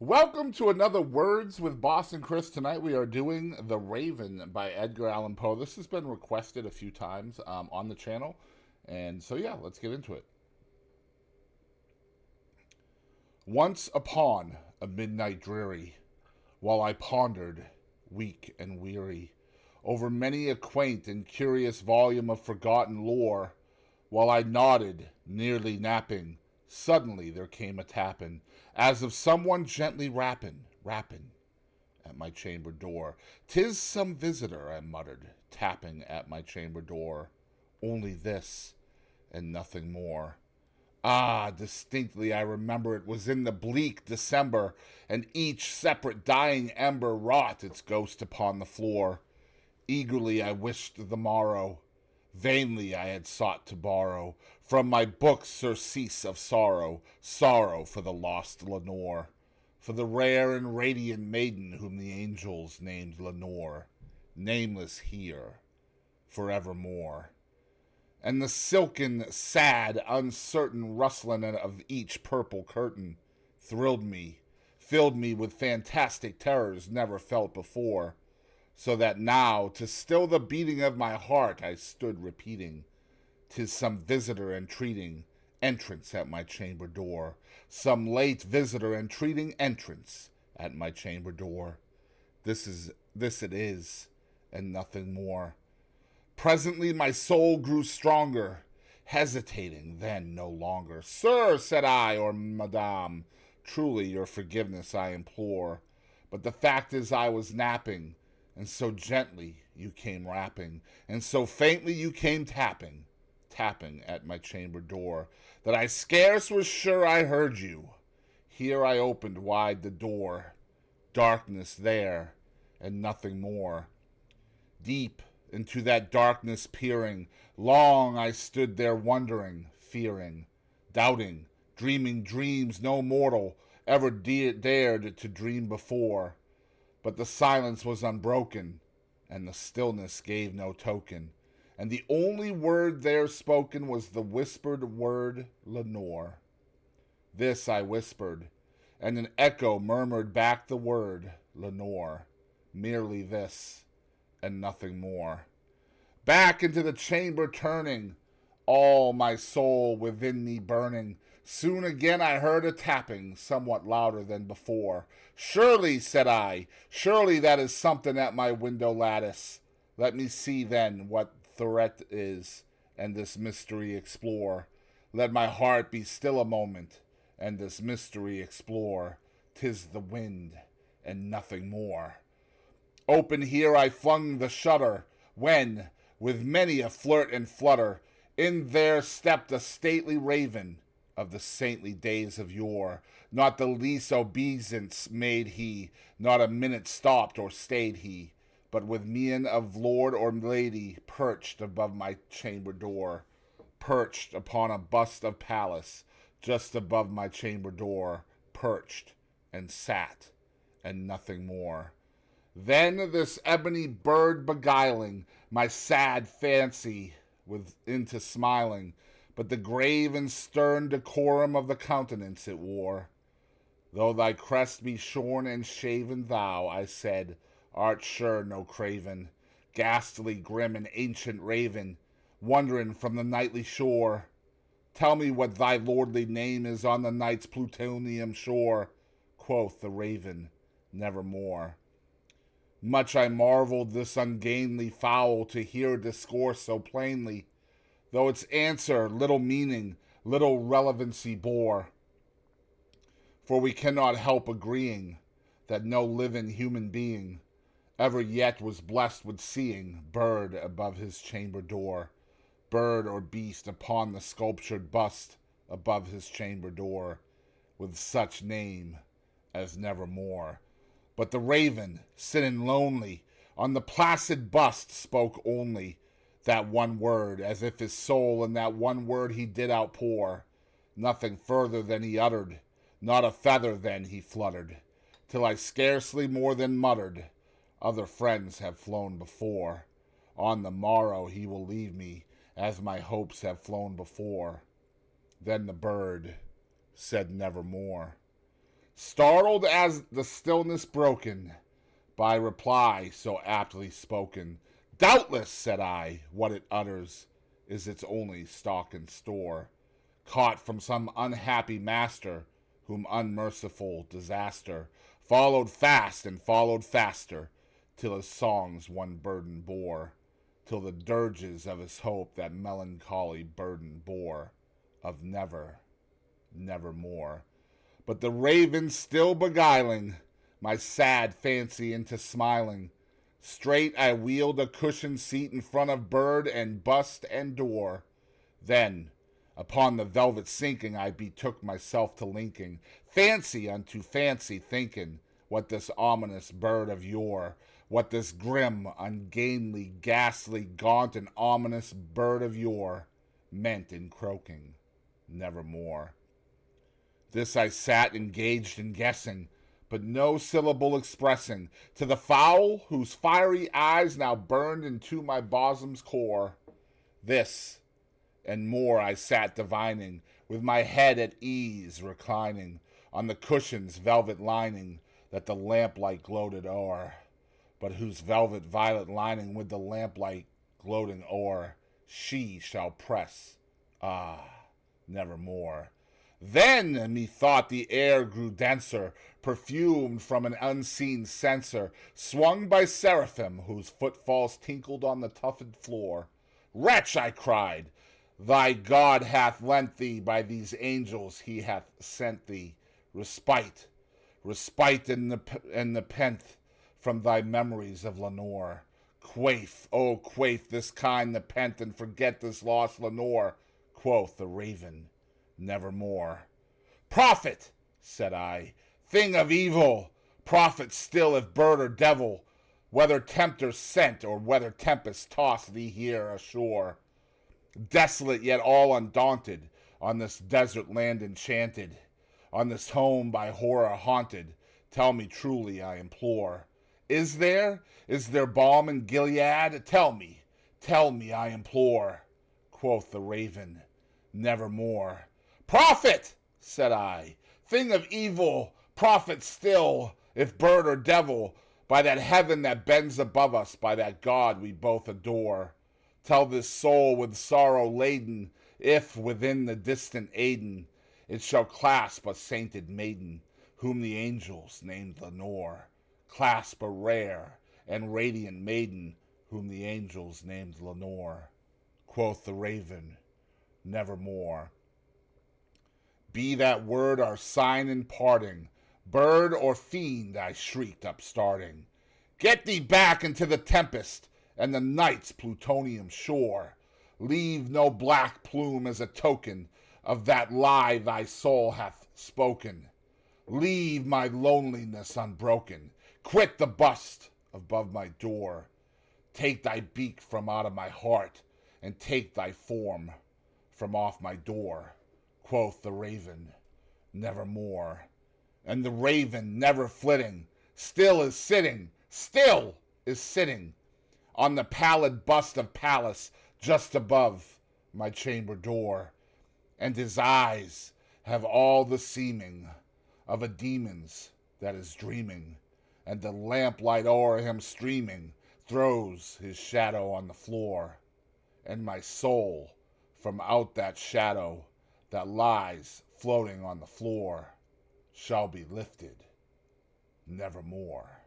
Welcome to another Words with Boss and Chris. Tonight we are doing The Raven by Edgar Allan Poe. This has been requested a few times on the channel. And so, yeah, let's get into it. Once upon a midnight dreary, while I pondered, weak and weary, over many a quaint and curious volume of forgotten lore, while I nodded, nearly napping, suddenly there came a tapping, as of someone gently rapping at my chamber door. "'Tis some visitor," I muttered, tapping at my chamber door. Only this, and nothing more. Ah, distinctly I remember it was in the bleak December, and each separate dying ember wrought its ghost upon the floor. Eagerly I wished the morrow. Vainly I had sought to borrow from my books surcease of sorrow, sorrow for the lost Lenore, for the rare and radiant maiden whom the angels named Lenore, nameless here, forevermore. And the silken, sad, uncertain rustling of each purple curtain thrilled me, filled me with fantastic terrors never felt before, so that now, to still the beating of my heart, I stood repeating, "'Tis some visitor entreating entrance at my chamber door, some late visitor entreating entrance at my chamber door. This it is, and nothing more." Presently my soul grew stronger, hesitating then no longer. "Sir," said I, "or madame, truly your forgiveness I implore, but the fact is I was napping, and so gently you came rapping, and so faintly you came tapping at my chamber door, that I scarce was sure I heard you. Here I opened wide the door. Darkness there, and nothing more. Deep into that darkness peering, long I stood there wondering, fearing, doubting, dreaming dreams no mortal ever dared to dream before. But the silence was unbroken, and the stillness gave no token, and the only word there spoken was the whispered word Lenore. This I whispered, and an echo murmured back the word Lenore, merely this, and nothing more. Back into the chamber turning, all my soul within me burning, soon again I heard a tapping, somewhat louder than before. "Surely," said I, "surely that is something at my window lattice. Let me see then what threat is, and this mystery explore. Let my heart be still a moment, and this mystery explore. 'Tis the wind, and nothing more." Open here I flung the shutter, when, with many a flirt and flutter, in there stepped a stately raven of the saintly days of yore. Not the least obeisance made he, not a minute stopped or stayed he, but with mien of lord or lady perched above my chamber door, perched upon a bust of Pallas, just above my chamber door, perched and sat, and nothing more. Then this ebony bird beguiling my sad fancy into smiling, but the grave and stern decorum of the countenance it wore. "Though thy crest be shorn and shaven, thou," I said, "art sure no craven, ghastly, grim, and ancient raven, wandering from the nightly shore. Tell me what thy lordly name is on the night's plutonian shore." Quoth the raven, "Nevermore." Much I marveled this ungainly fowl to hear discourse so plainly, though its answer little meaning, little relevancy bore. For we cannot help agreeing that no living human being ever yet was blessed with seeing bird above his chamber door, bird or beast upon the sculptured bust above his chamber door, with such name as Nevermore. But the raven, sitting lonely on the placid bust, spoke only that one word, as if his soul in that one word he did outpour. Nothing further than he uttered, not a feather then he fluttered, till I scarcely more than muttered, "Other friends have flown before. On the morrow he will leave me, as my hopes have flown before." Then the bird said nevermore. startled as the stillness broken by reply so aptly spoken. Doubtless, said I, what it utters is its only stock and store, caught from some unhappy master, whom unmerciful disaster followed fast and followed faster, till his songs one burden bore, till the dirges of his hope that melancholy burden bore, of never, nevermore. But the raven still beguiling my sad fancy into smiling, straight I wheeled a cushioned seat in front of bird and bust and door. Then, upon the velvet sinking, I betook myself to linking fancy unto fancy, thinking what this ominous bird of yore, what this grim, ungainly, ghastly, gaunt, and ominous bird of yore meant in croaking nevermore. This I sat engaged in guessing, but no syllable expressing to the fowl whose fiery eyes now burned into my bosom's core. This and more I sat divining, with my head at ease reclining on the cushion's velvet lining that the lamplight gloated o'er, but whose velvet violet lining with the lamplight gloating o'er she shall press, nevermore. Then, methought, the air grew denser, perfumed from an unseen censer, swung by seraphim whose footfalls tinkled on the tufted floor. Wretch, I cried, thy God hath lent thee, by these angels he hath sent thee, respite, respite in the pent from thy memories of Lenore. Quaff, oh quaff this kind the pent, and forget this lost Lenore, quoth the raven, nevermore. Prophet, said I, thing of evil, prophet still if bird or devil, whether tempter sent or whether tempest tossed thee here ashore, desolate yet all undaunted, on this desert land enchanted, on this home by horror haunted, tell me truly, I implore. Is there balm in Gilead? Tell me, I implore. Quoth the raven, nevermore. Prophet, said I, thing of evil, prophet still, if bird or devil, by that heaven that bends above us, by that God we both adore. Tell this soul with sorrow laden, if within the distant Aidenn it shall clasp a sainted maiden, whom the angels named Lenore. Clasp a rare and radiant maiden, whom the angels named Lenore. Quoth the raven, nevermore. Be that word our sign in parting, bird or fiend, I shrieked upstarting. Get thee back into the tempest and the night's plutonium shore. Leave no black plume as a token of that lie thy soul hath spoken. Leave my loneliness unbroken. Quit the bust above my door. Take thy beak from out of my heart, and take thy form from off my door. Quoth the raven, nevermore. And the raven, never flitting, still is sitting on the pallid bust of Pallas just above my chamber door, and his eyes have all the seeming of a demon's that is dreaming, and the lamplight o'er him streaming throws his shadow on the floor, and my soul from out that shadow that lies floating on the floor shall be lifted nevermore.